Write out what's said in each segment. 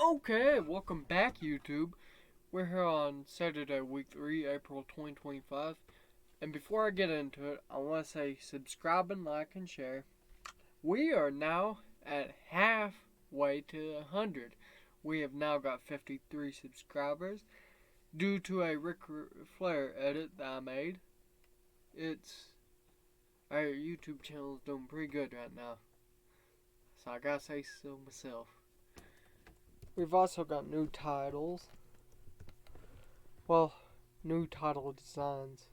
Okay, welcome back, YouTube. We're here on Saturday, week 3, April 2025. And before I get into it, I want to say subscribe and like and share. We are now at halfway to 100. We have now got 53 subscribers. Due to a Ric Flair edit that I made, our YouTube channel is doing pretty good right now. So I gotta say so myself. We've also got new titles. Well, new title designs.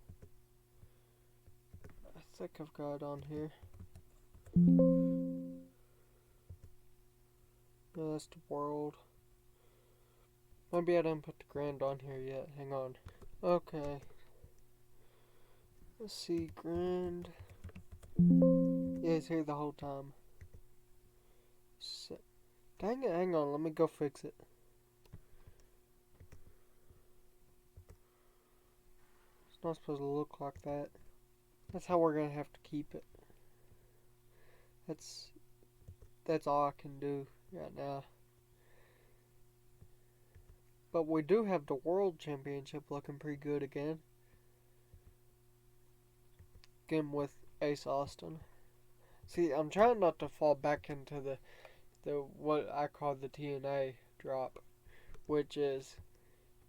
I think I've got it on here. No, that's the world. Maybe I didn't put the grand on here yet. Hang on. Okay. Let's see, grand. Yeah, it's here the whole time. Dang it, hang on, let me go fix it. It's not supposed to look like that. That's how we're gonna have to keep it. That's all I can do right now. But we do have the World Championship looking pretty good again. Again with Ace Austin. See, I'm trying not to fall back into the what I call the TNA drop, which is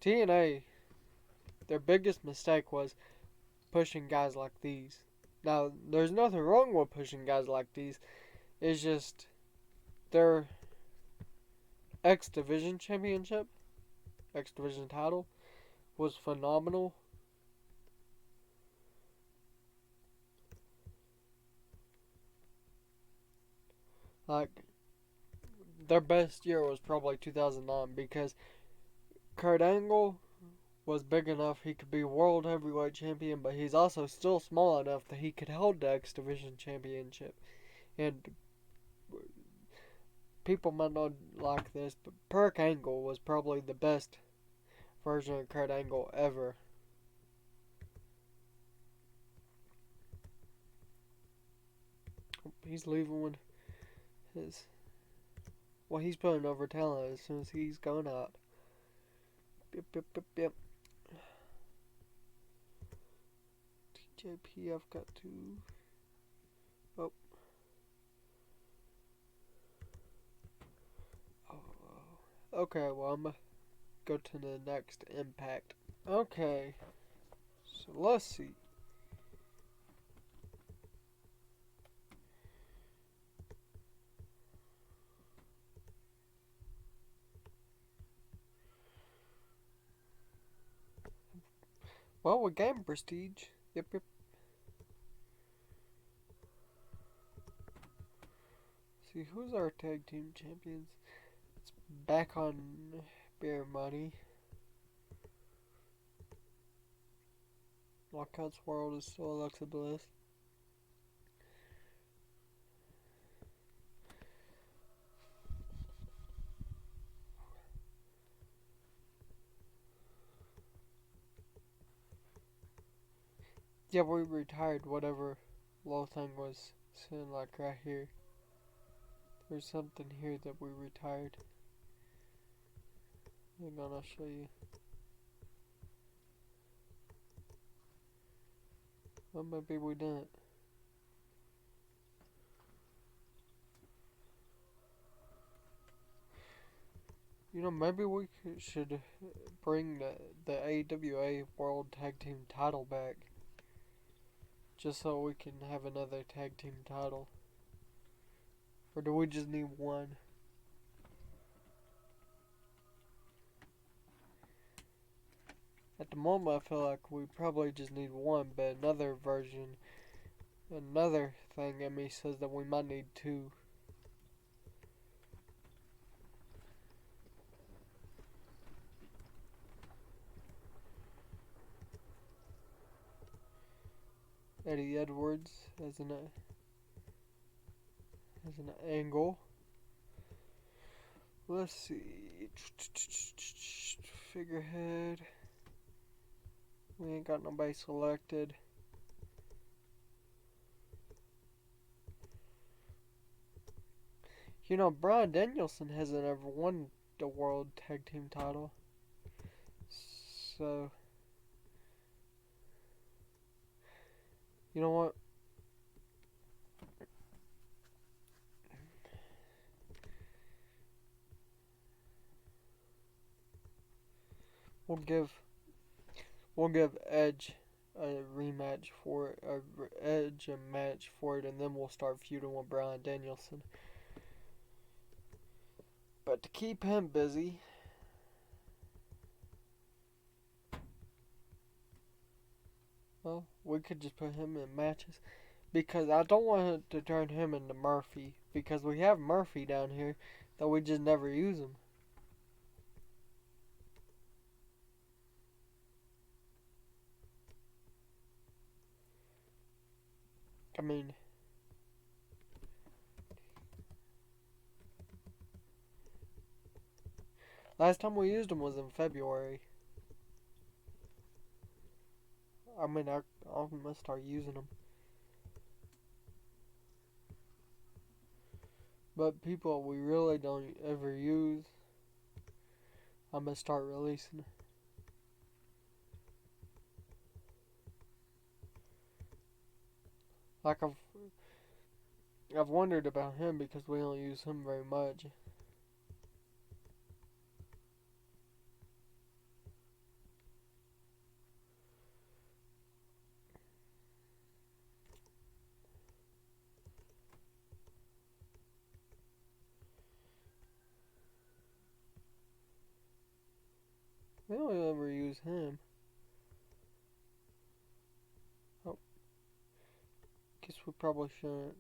TNA. Their biggest mistake was pushing guys like these. Now, there's nothing wrong with pushing guys like these. It's just their X Division Championship, X Division title, was phenomenal. Like, their best year was probably 2009 because Kurt Angle was big enough he could be world heavyweight champion, but he's also still small enough that he could hold the X Division Championship. And people might not like this, but Kurt Angle was probably the best version of Kurt Angle ever. He's leaving with his. Well, he's putting over talent as soon as he's going out. Yep, yep, yep, yep. TJP, I've got to. Oh. Okay, well, I'm gonna go to the next Impact. Okay, so let's see. Well, we gained prestige. Yep, yep. See, who's our tag team champions? It's back on Beer Money. Lockouts World is still Alexa Bliss. Yeah, we retired whatever low thing was sitting like right here. There's something here that we retired. Hang on, I'll show you. Well, maybe we didn't. You know, maybe we should bring the AWA World Tag Team title back. Just so we can have another tag team title. Or do we just need one? At the moment, I feel like we probably just need one, but another thing in me says that we might need two. Eddie Edwards as an angle. Let's see. Figurehead. We ain't got nobody selected. You know, Bryan Danielson hasn't ever won the World Tag Team title. So, you know what? We'll give Edge a rematch for it, Edge a match for it, and then we'll start feuding with Bryan Danielson. But to keep him busy, well, we could just put him in matches. Because I don't want to turn him into Murphy. Because we have Murphy down here, that we just never use him. I mean, last time we used him was in February. I mean, I'm gonna start using him. But people we really don't ever use, I'm gonna start releasing. Like I've wondered about him because we don't use him very much. We don't ever use him. Oh, guess we probably shouldn't.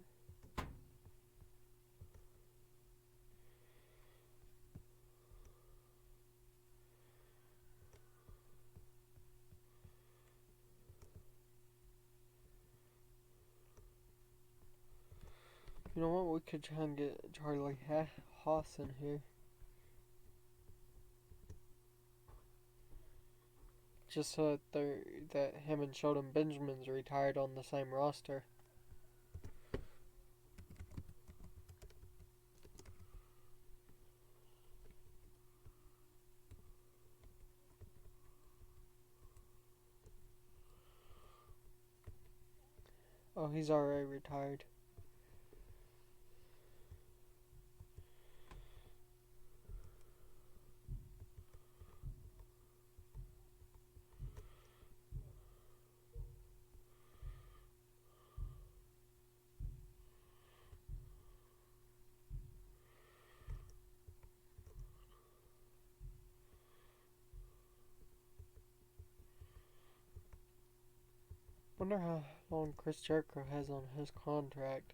You know what? We could try and get Charlie Haas in here. Just so that him and Sheldon Benjamin's retired on the same roster. Oh, he's already retired. Wonder how long Chris Jericho has on his contract.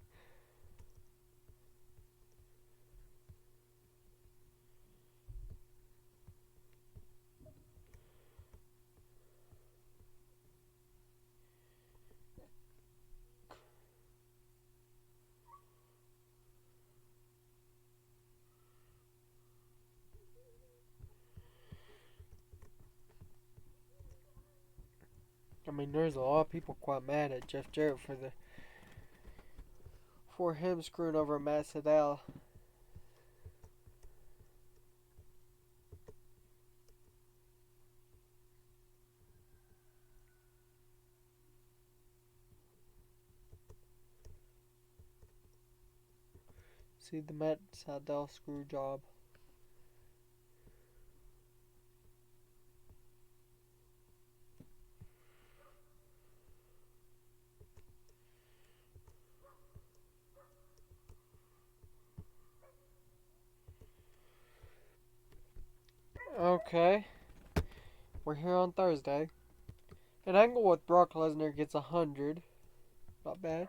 I mean, there's a lot of people quite mad at Jeff Jarrett for him screwing over Matt Sydal. See the Matt Sydal screw job. Okay, we're here on Thursday. An angle with Brock Lesnar gets 100. Not bad.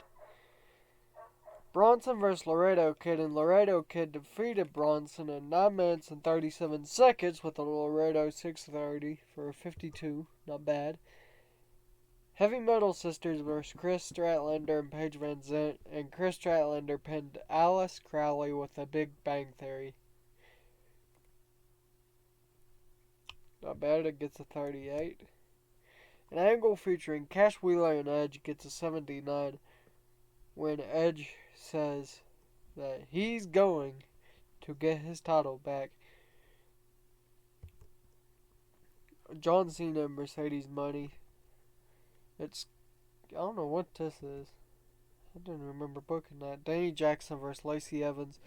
Bronson vs. Laredo Kid, and Laredo Kid defeated Bronson in 9 minutes and 37 seconds with a Laredo 630 for a 52. Not bad. Heavy Metal Sisters vs. Chris Statlander and Paige Van Zant, and Chris Statlander pinned Alice Crowley with a Big Bang Theory. Not bad, it gets a 38. An angle featuring Cash Wheeler and Edge gets a 79 when Edge says that he's going to get his title back John Cena and Mercedes money. It's, I don't know what this is. I didn't remember booking that. Danny Jackson versus Lacey Evans.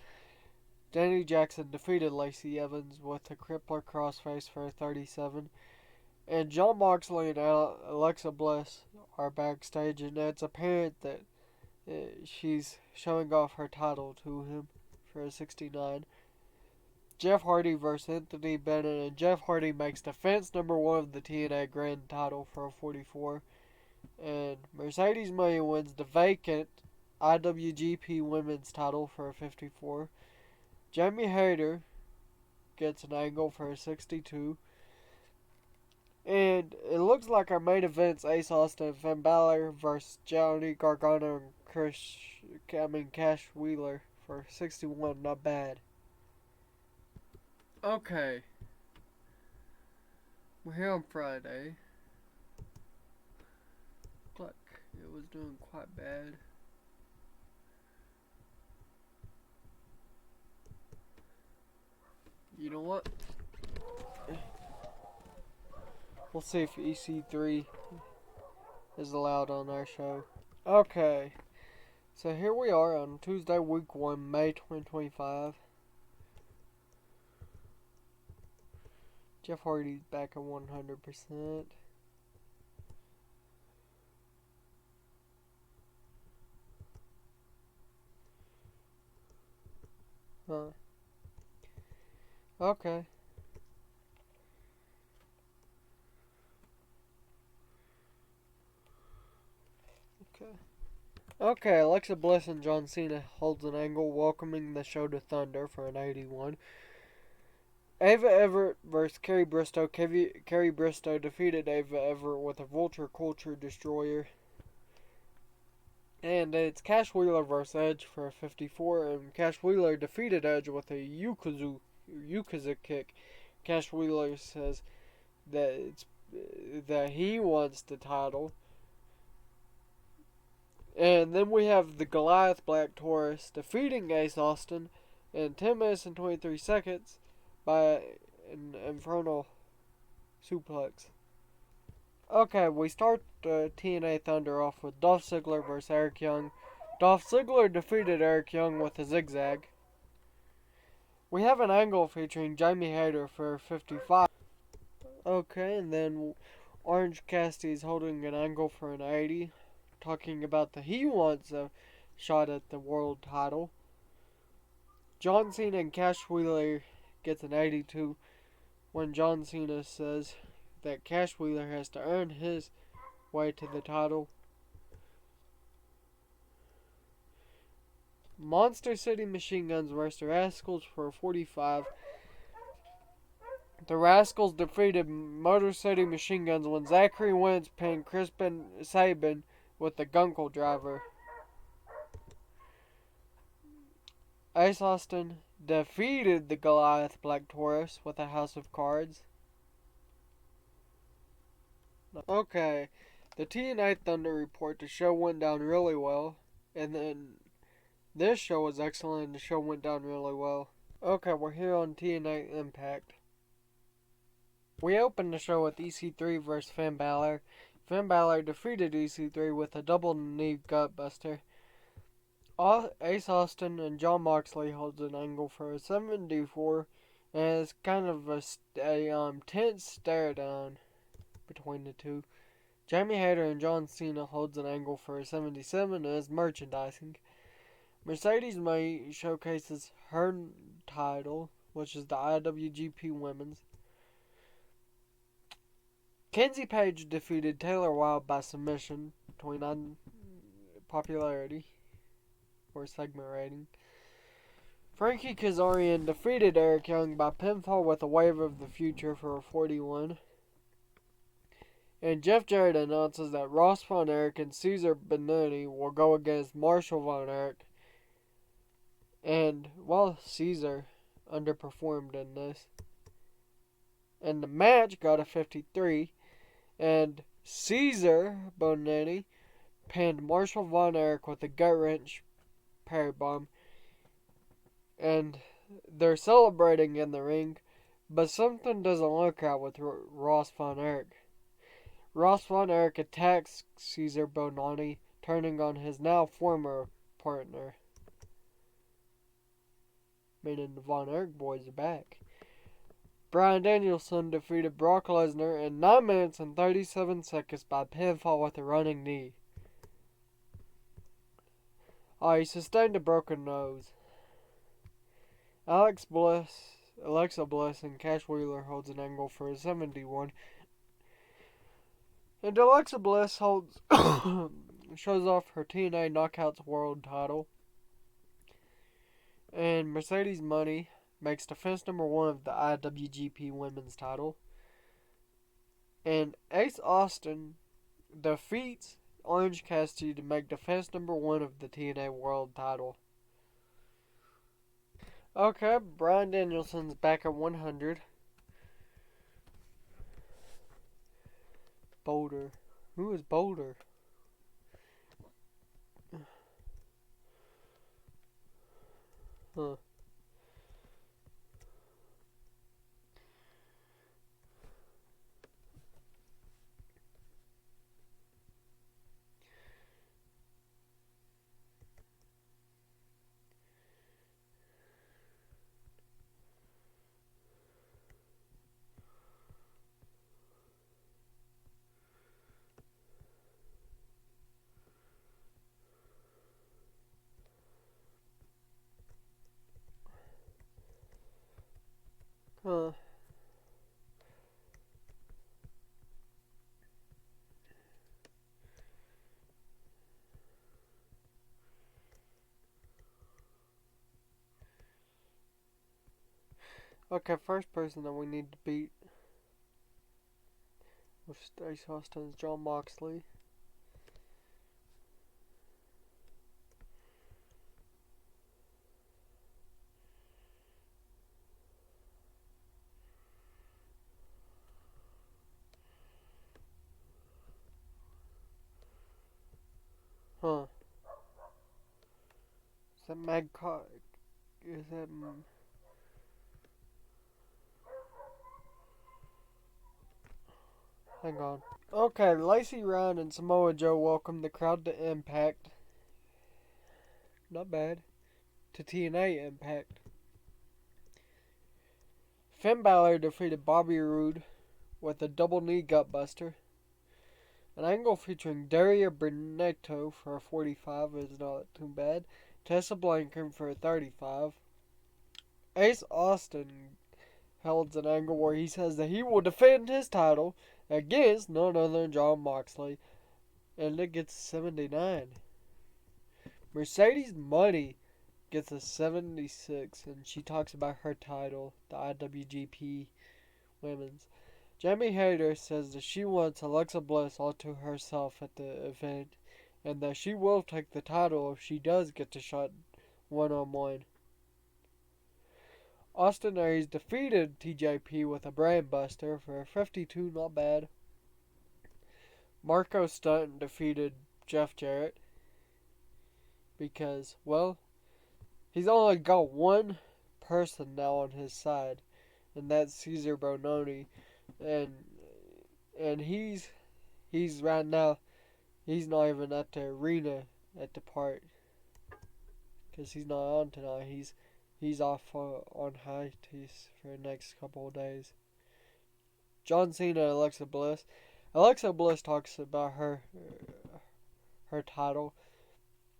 Danny Jackson defeated Lacey Evans with a crippler crossface for a 37. And Jon Moxley and Alexa Bliss are backstage, and it's apparent that she's showing off her title to him for a 69. Jeff Hardy versus Anthony Bennett, and Jeff Hardy makes defense number 1 of the TNA Grand title for a 44. And Mercedes May wins the vacant IWGP Women's title for a 54. Jamie Hayter gets an angle for a 62. And it looks like our main event's Ace Austin and Finn Balor versus Johnny Gargano and Cash Wheeler for 61. Not bad. Okay. We're here on Friday. Looked like it was doing quite bad. You know what? We'll see if EC3 is allowed on our show. Okay. So here we are on Tuesday, week 1, May 2025. Jeff Hardy's back at 100%. Huh. Okay. Okay, Alexa Bliss and John Cena holds an angle, welcoming the show to Thunder for an 81. Ava Everett versus Kerry Bristow. Kerry Bristow defeated Ava Everett with a Vulture Culture Destroyer. And it's Cash Wheeler versus Edge for a 54, and Cash Wheeler defeated Edge with a Yukaza kick. Cash Wheeler says that he wants the title. And then we have the Goliath Black Taurus defeating Ace Austin in 10 minutes and 23 seconds by an infernal suplex. Okay, we start TNA Thunder off with Dolph Ziggler versus Eric Young. Dolph Ziggler defeated Eric Young with a zigzag. We have an angle featuring Jamie Hayter for 55. Okay, and then Orange Cassidy is holding an angle for an 80. Talking about that he wants a shot at the world title. John Cena and Cash Wheeler gets an 82 when John Cena says that Cash Wheeler has to earn his way to the title. Monster City Machine Guns versus the Rascals for 45. The Rascals defeated Motor City Machine Guns when Zachary Wentz pinned Crispin Sabin with the Gunkel driver. Ace Austin defeated the Goliath Black Taurus with a House of Cards. Okay, the TNA Thunder report, the show went down really well, and then this show was excellent and the show went down really well. Okay, we're here on TNA Impact. We opened the show with EC3 versus Finn Balor. Finn Balor defeated EC3 with a double knee gutbuster. Ace Austin and Jon Moxley holds an angle for a 74, and it's kind of a tense stare down between the two. Jamie Hayter and John Cena holds an angle for a 77 as merchandising. Mercedes May showcases her title, which is the IWGP Women's. Kenzie Page defeated Taylor Wilde by submission, 29 popularity or segment rating. Frankie Kazarian defeated Eric Young by pinfall with a Wave of the Future for a 41. And Jeff Jarrett announces that Ross Von Erich and Cesar Benetti will go against Marshall Von Erich. And, well, Cesar underperformed in this. And the match got a 53. And Cesar Bonetti pinned Marshall Von Erich with a gut wrench parry bomb. And they're celebrating in the ring, But something doesn't look right with Ross Von Erich. Ross Von Erich attacks Caesar Bonanni, turning on his now former partner. Meaning the Von Erich boys are back. Bryan Danielson defeated Brock Lesnar in 9 minutes and 37 seconds by pinfall with a running knee. Oh, he sustained a broken nose. Alexa Bliss and Cash Wheeler holds an angle for a 71. And Alexa Bliss holds shows off her TNA Knockouts World title. And Mercedes Money makes defense number 1 of the IWGP Women's title. And Ace Austin defeats Orange Cassidy to make defense number 1 of the TNA World title. Okay, Bryan Danielson's back at 100. Boulder. Who is Boulder? Huh. Huh. Okay, first person that we need to beat with Ace Austin is Jon Moxley. Huh. Is that Magcock? Is that... Hang on. Okay, Lacey Ryan and Samoa Joe welcome the crowd to Impact. Not bad. To TNA Impact. Finn Balor defeated Bobby Roode with a double knee gutbuster. An angle featuring Daria Brunetto for a 45 is not too bad. Tessa Blanchard for a 35. Ace Austin holds an angle where he says that he will defend his title against none other than Jon Moxley. And it gets 79. Mercedes Money gets a 76, and she talks about her title, the IWGP Women's. Jamie Hayter says that she wants Alexa Bliss all to herself at the event, and that she will take the title if she does get the shot one-on-one. Austin Aries defeated TJP with a brain buster for a 52, not bad. Marco Stunt defeated Jeff Jarrett because, well, he's only got one person now on his side, and that's Caesar Bononi. And he's right now, he's not even at the arena at the part, because he's not on tonight. He's off on hiatus for the next couple of days. John Cena and Alexa Bliss. Alexa Bliss talks about her title,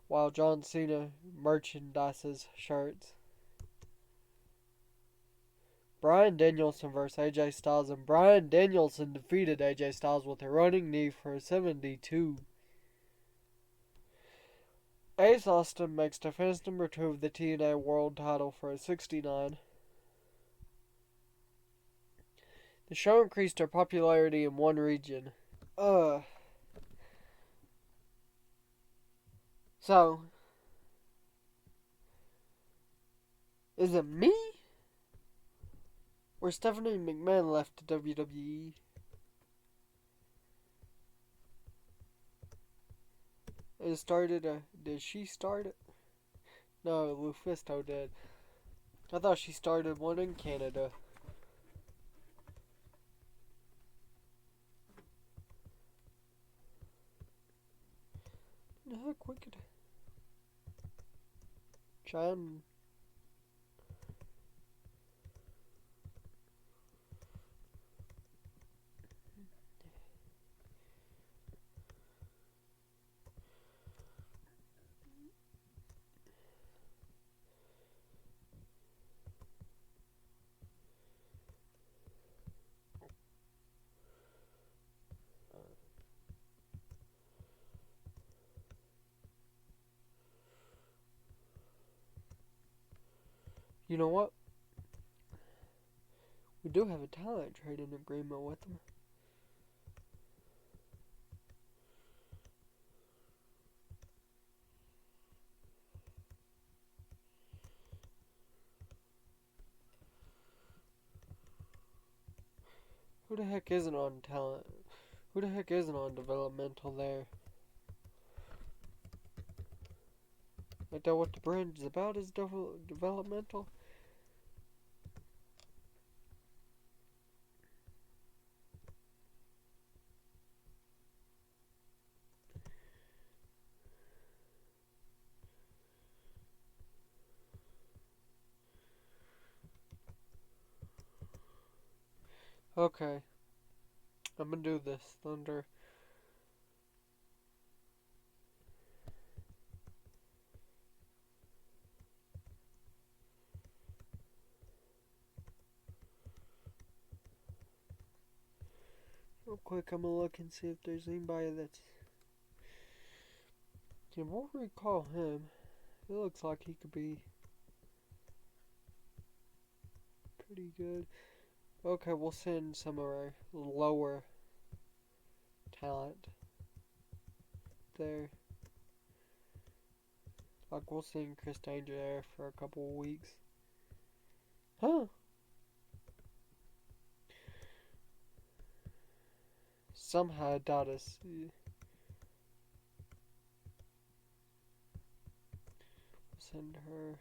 while John Cena merchandises shirts. Bryan Danielson vs. AJ Styles, and Bryan Danielson defeated AJ Styles with a running knee for a 72. Ace Austin makes defense number 2 of the TNA World title for a 69. The show increased their popularity in one region. So, is it me? Or Stephanie McMahon left the WWE? Did she start it? No, Lufisto did. I thought she started one in Canada. Trying. You know what? We do have a talent trading agreement with them. Who the heck isn't on talent? Who the heck isn't on developmental there? Like that what the brand is about is developmental? Okay. I'm gonna do this, Thunder. Real quick, I'm gonna look and see if there's anybody that's... Can we recall him? It looks like he could be pretty good. Okay, we'll send some of our lower talent there. Like, we'll send Chris Danger there for a couple of weeks. Huh? Somehow it got us. Send her.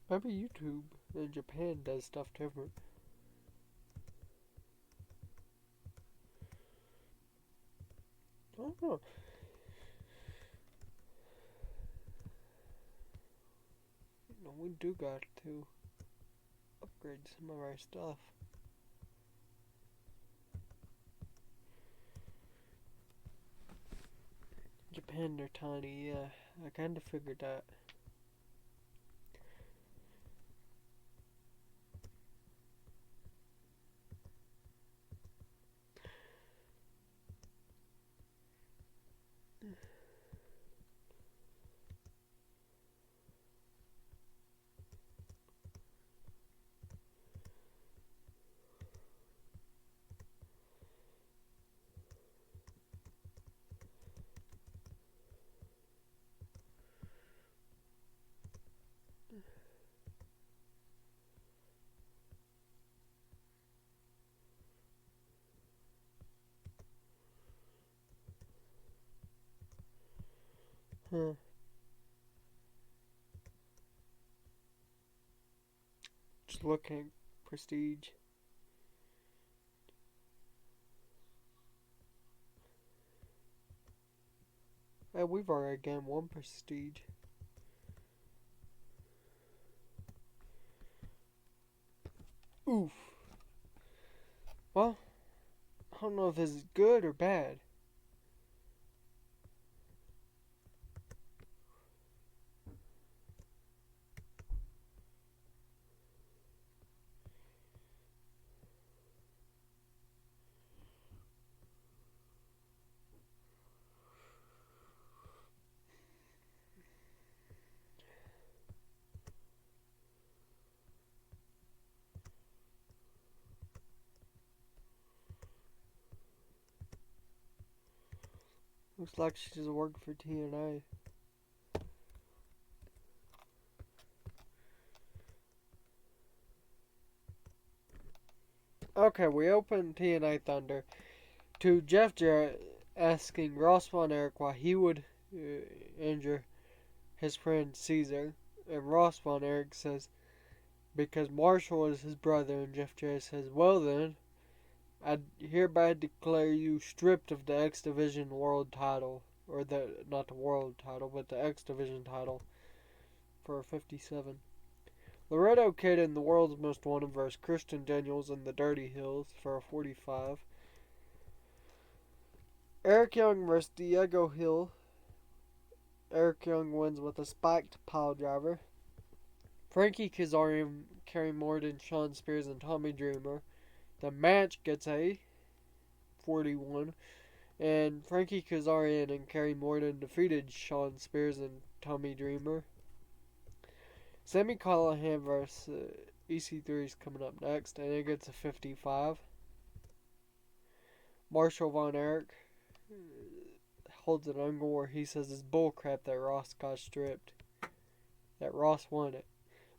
Maybe YouTube in Japan does stuff different. I don't know. No, we do got to upgrade some of our stuff. Japan, they're tiny, yeah. I kinda figured that. Huh. Just looking at prestige. Hey, we've already gained one prestige. Oof. Well, I don't know if this is good or bad. Looks like she's working for TNA. Okay, we open TNA Thunder to Jeff Jarrett asking Ross Von Erich why he would injure his friend Caesar. And Ross Von Erich says, because Marshall is his brother. And Jeff Jarrett says, well then, I hereby declare you stripped of the X Division World title. Or not the World title, but the X Division title for 57. Laredo Kid in the World's Most Wanted vs. Christian Daniels in the Dirty Hills for a 45. Eric Young vs. Diego Hill. Eric Young wins with a spiked pile driver. Frankie Kazarian, Kerry Morton, Sean Spears, and Tommy Dreamer. The match gets a 41. And Frankie Kazarian and Kerry Morton defeated Sean Spears and Tommy Dreamer. Sammy Callahan vs. EC3 is coming up next, and it gets a 55. Marshall Von Erich holds an angle where he says it's bullcrap that Ross got stripped. That Ross won it.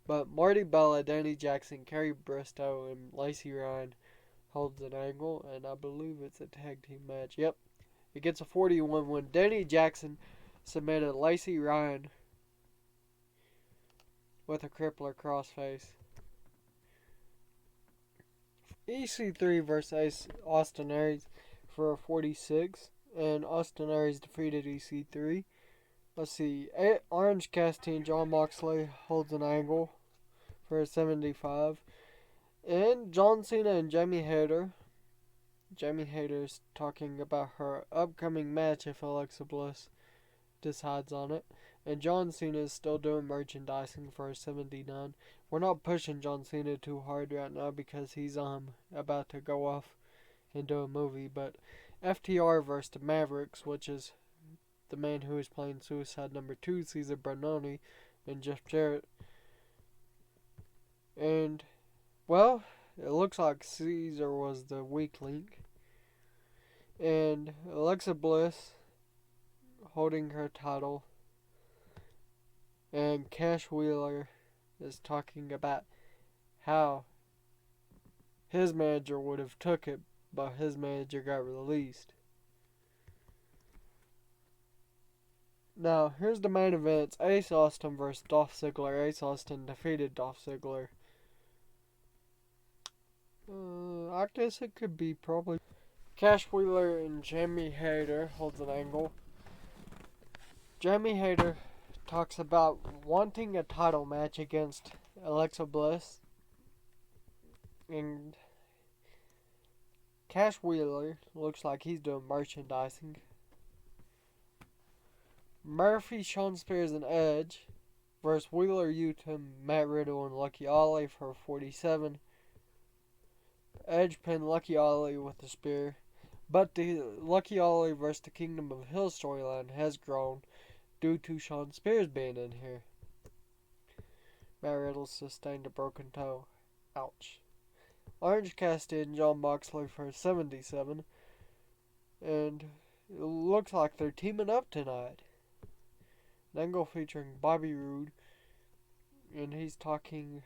But Marty Bella, Danny Jackson, Kerry Bristow, and Lacey Ryan holds an angle, and I believe it's a tag team match. Yep. It gets a 41 when Danny Jackson submitted Lacey Ryan with a crippler crossface. EC3 versus Austin Aries for a 46, and Austin Aries defeated EC3. Let's see, Orange Cassidy and John Moxley holds an angle for a 75. And John Cena and Jamie Hayter. Jamie Hayter's talking about her upcoming match if Alexa Bliss decides on it. And John Cena is still doing merchandising for a 79. We're not pushing John Cena too hard right now because he's about to go off and do a movie. But FTR versus the Mavericks, which is the man who is playing Suicide number 2, Caesar Bernoni, and Jeff Jarrett. And, well, it looks like Caesar was the weak link. And Alexa Bliss holding her title. And Cash Wheeler is talking about how his manager would have took it, but his manager got released. Now, here's the main event. It's Ace Austin versus Dolph Ziggler. Ace Austin defeated Dolph Ziggler. I guess it could be probably. Cash Wheeler and Jamie Hayter holds an angle. Jamie Hayter talks about wanting a title match against Alexa Bliss. And Cash Wheeler looks like he's doing merchandising. Murphy, Sean Spears, and Edge versus Wheeler Yuta, Matt Riddle, and Lucky Ollie for 47. Edge pinned Lucky Ollie with a spear. But the Lucky Ollie vs. the Kingdom of Hill storyline has grown due to Sean Spears being in here. Matt Riddle sustained a broken toe. Ouch. Orange Cassidy and John Moxley for 77. And it looks like they're teaming up tonight. An angle featuring Bobby Roode. And he's talking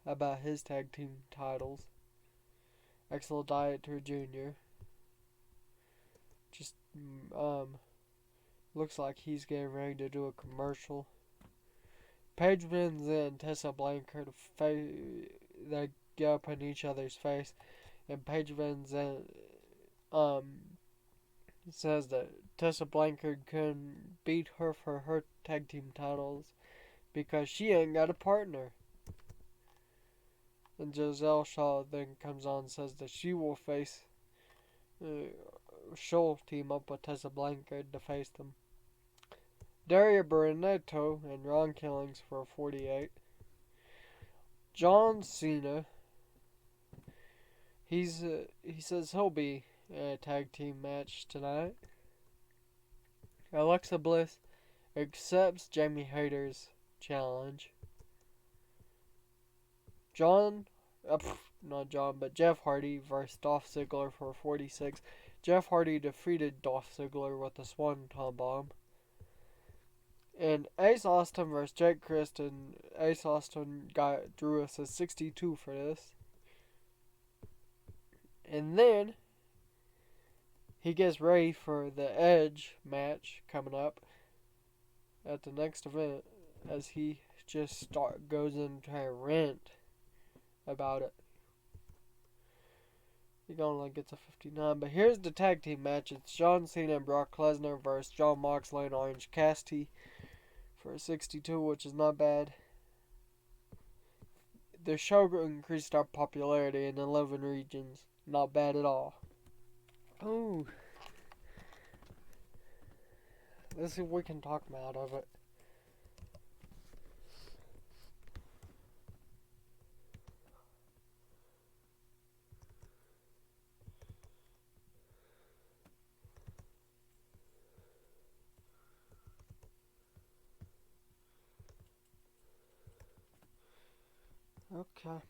about his tag team titles. Axel Dieter Jr. Just, looks like he's getting ready to do a commercial. Paige Van Zandt, Tessa Blanchard, they get up in each other's face. And Paige Van Zandt, says that Tessa Blanchard couldn't beat her for her tag team titles because she ain't got a partner. And Giselle Shaw then comes on and says that she will face, she'll team up with Tessa Blanchard to face them. Daria Barreto and Ron Killings for 48. John Cena, he says he'll be in a tag team match tonight. Alexa Bliss accepts Jamie Hayter's challenge. Jeff Hardy versus Dolph Ziggler for 46. Jeff Hardy defeated Dolph Ziggler with a Swanton Bomb. And Ace Austin versus Jake Christ, and Ace Austin drew us a 62 for this. And then he gets ready for the Edge match coming up at the next event as he just goes into a rant about it. He only gets a 59. But here's the tag team match. It's John Cena and Brock Lesnar versus Jon Moxley and Orange Cassidy for a 62, which is not bad. The show increased our popularity in 11 regions. Not bad at all. Ooh. Let's see if we can talk me out of it. Okay.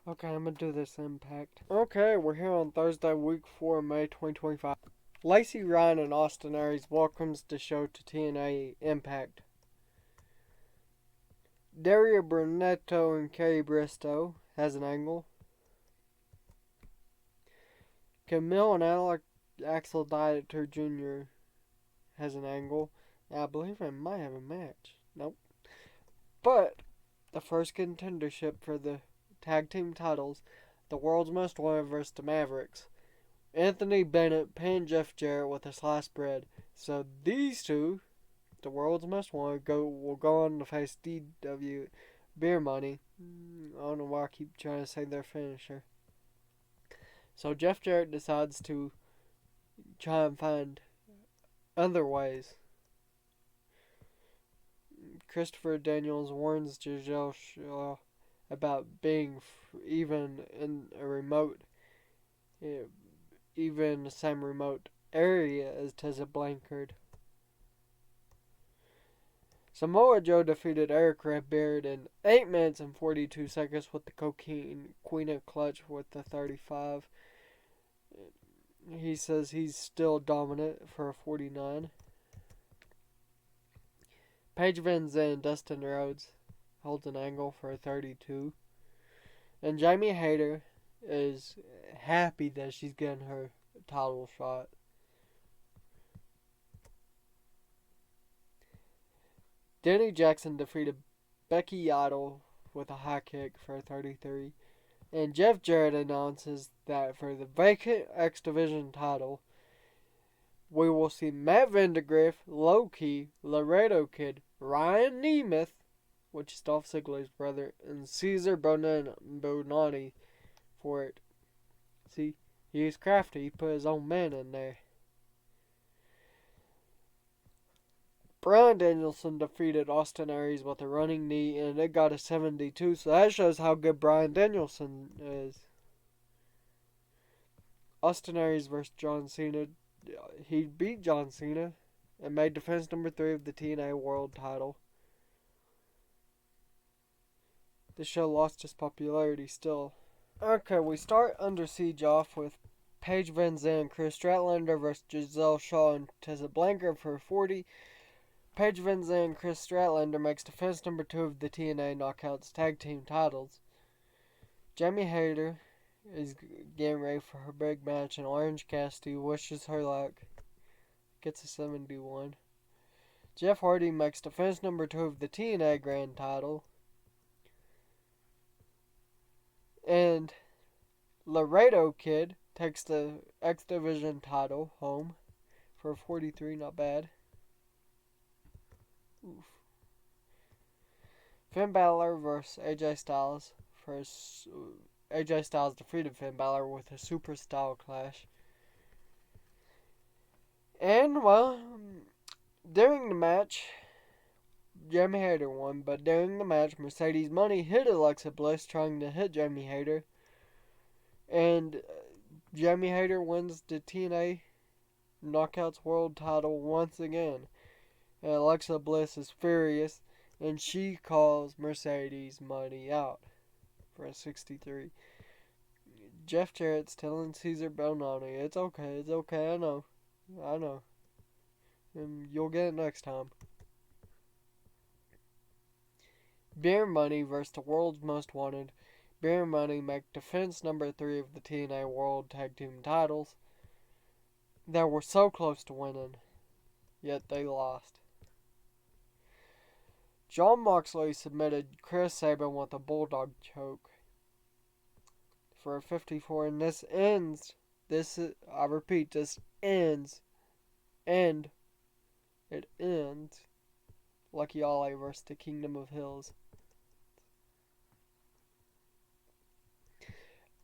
Okay, I'm gonna do this Impact. Okay, we're here on Thursday, week 4, May 2025. Lacey Ryan and Austin Aries welcomes the show to TNA Impact. Daria Brunetto and Kerry Bristow has an angle. Camille and Axel Dieter Jr. has an angle. I believe I might have a match. Nope. But the first contendership for the tag team titles, the World's Most Wanted versus the Mavericks. Anthony Bennett pinned Jeff Jarrett with a sliced bread. So these two, the World's Most Wanted, will go on to face TEW Beer Money. I don't know why I keep trying to say their finisher. So Jeff Jarrett decides to try and find other ways. Christopher Daniels warns Giselle Shaw about being even in a remote, even the same remote area as Tessa Blanchard. Samoa Joe defeated Eric Redbeard in 8 minutes and 42 seconds with the Cocaine Queen of Clutch with the 35. He says he's still dominant for a 49. Paige Van Zandt and Dustin Rhodes holds an angle for a 32. And Jamie Hayter is happy that she's getting her title shot. Danny Jackson defeated Becky Idol with a high kick for a 33. And Jeff Jarrett announces that for the vacant X Division title, we will see Matt Vandegrift, Low-Key, Laredo Kid, Ryan Nemeth, which is Dolph Ziggler's brother, and Caesar Bonatti for it. See, he was crafty. He put his own man in there. Bryan Danielson defeated Austin Aries with a running knee, and it got a 72, so that shows how good Bryan Danielson is. Austin Aries versus John Cena. He beat John Cena and made defense number 3 of the TNA World title. The show lost its popularity still. Okay, we start Under Siege off with Paige Van Zandt and Chris Statlander versus Giselle Shaw and Tessa Blanchard for 40. Paige Van Zandt and Chris Statlander makes defense number 2 of the TNA Knockouts tag team titles. Jamie Hayter is getting ready for her big match, and Orange Cassidy wishes her luck. Gets a 71. Jeff Hardy makes defense number 2 of the TNA Grand title. And Laredo Kid takes the X Division title home for 43, not bad. Oof. Finn Balor versus AJ Styles. AJ Styles defeated Finn Balor with a super style clash. And, well, during the match, Jamie Hayter won, but during the match, Mercedes Money hit Alexa Bliss trying to hit Jamie Hayter. And Jamie Hayter wins the TNA Knockouts World title once again. And Alexa Bliss is furious, and she calls Mercedes Money out for a 63. Jeff Jarrett's telling Caesar Bononi, it's okay, I know. And you'll get it next time. Beer Money versus the World's Most Wanted. Beer Money make defense number 3 of the TNA World Tag Team titles. They were so close to winning, yet they lost. Jon Moxley submitted Chris Sabin with a Bulldog choke for a 54, and this ends, I repeat, this ends, and it ends Lucky Ollie versus the Kingdom of Hills.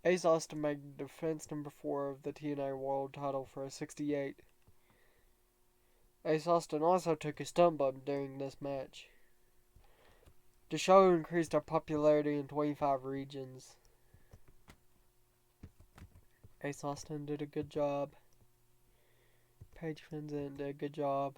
Ace Austin made defense number 4 of the TNA World title for a 68. Ace Austin also took a stunt bump during this match. The show increased our popularity in 25 regions. Ace Austin did a good job. Paige Vincent did a good job.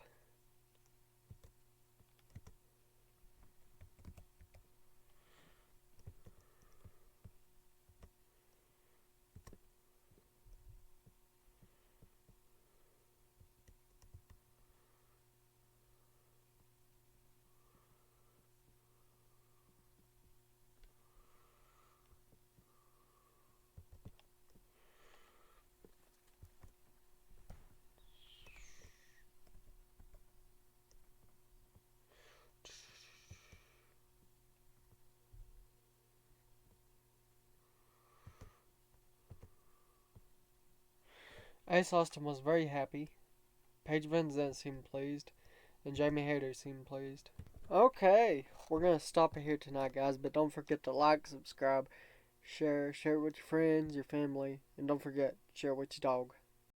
Ace Austin was very happy. Paige Vincent seemed pleased. And Jamie Hayter seemed pleased. Okay, we're going to stop it here tonight, guys. But don't forget to like, subscribe, share it with your friends, your family. And don't forget, share it with your dog.